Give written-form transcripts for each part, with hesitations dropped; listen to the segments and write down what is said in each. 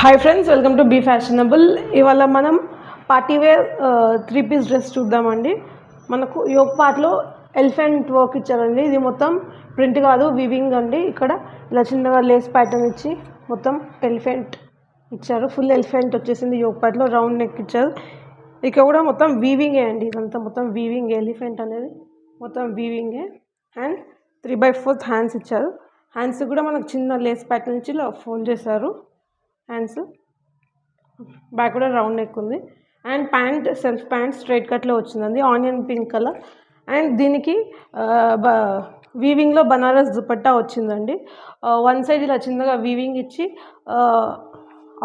Hi friends, welcome to be fashionable. ఇవాళ మనం party wear 3-piece dress చూద్దామండి. మనకు యోగ్ పార్ట్లో ఎలిఫెంట్ వర్క్ ఇచ్చారండి. ఇది మొత్తం ప్రింట్ కాదు, వీవింగ్ అండి. ఇక్కడ ఇలా చిన్నగా లేస్ ప్యాటర్న్ ఇచ్చి మొత్తం ఎలిఫెంట్ ఇచ్చారు. ఫుల్ ఎలిఫెంట్ వచ్చేసింది. యోగ్ పార్ట్లో రౌండ్ నెక్ ఇచ్చారు. ఇక్కడ కూడా మొత్తం వీవింగే అండి. ఇదంతా మొత్తం వీవింగ్. ఎలిఫెంట్ అనేది మొత్తం వీవింగే. అండ్ 3/4 హ్యాండ్స్ ఇచ్చారు. హ్యాండ్స్ కూడా మనకు చిన్న లేస్ ప్యాటర్న్ ఇచ్చి ఇలా ఫోల్డ్ చేశారు. హ్యాండ్స్ బ్యాక్ కూడా రౌండ్ నెక్ ఉంది. And pant self pant straight కట్లో వచ్చిందండి, ఆనియన్ పింక్ కలర్. అండ్ దీనికి వీవింగ్లో బనారస్ దుపట్టా వచ్చిందండి. వన్ సైడ్ ఇలా చిన్నగా వీవింగ్ ఇచ్చి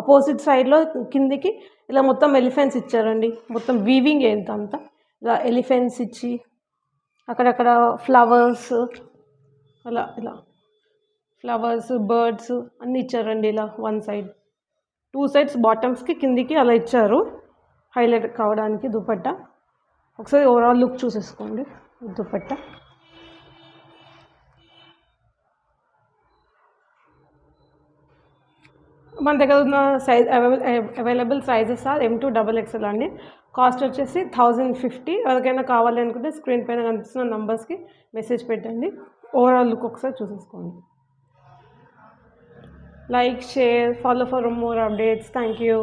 అపోజిట్ సైడ్లో కిందికి ఇలా మొత్తం ఎలిఫెంట్స్ ఇచ్చారండి. మొత్తం వీవింగ్ ఏంటంతా ఇలా ఎలిఫెంట్స్ ఇచ్చి అక్కడక్కడ ఫ్లవర్స్ అలా ఇలా ఫ్లవర్స్ బర్డ్స్ అన్నీ ఇచ్చారండి. ఇలా వన్ సైడ్ 2 sides బాటమ్స్కి కిందికి అలా ఇచ్చారు హైలైట్ కావడానికి దుపట్టా. ఒకసారి ఓవరాల్ లుక్ చూసేసుకోండి. దుపట్టా మన దగ్గర ఉన్న సైజ్ అవైలబుల్ సైజెస్ M2XXL అండి. కాస్ట్ వచ్చేసి 1050. ఎవరికైనా కావాలి అనుకుంటే స్క్రీన్ పైన కనిపిస్తున్న నంబర్స్కి మెసేజ్ పెట్టండి. ఓవరాల్ లుక్ ఒకసారి చూసేసుకోండి. Like, share, follow for more updates. Thank you.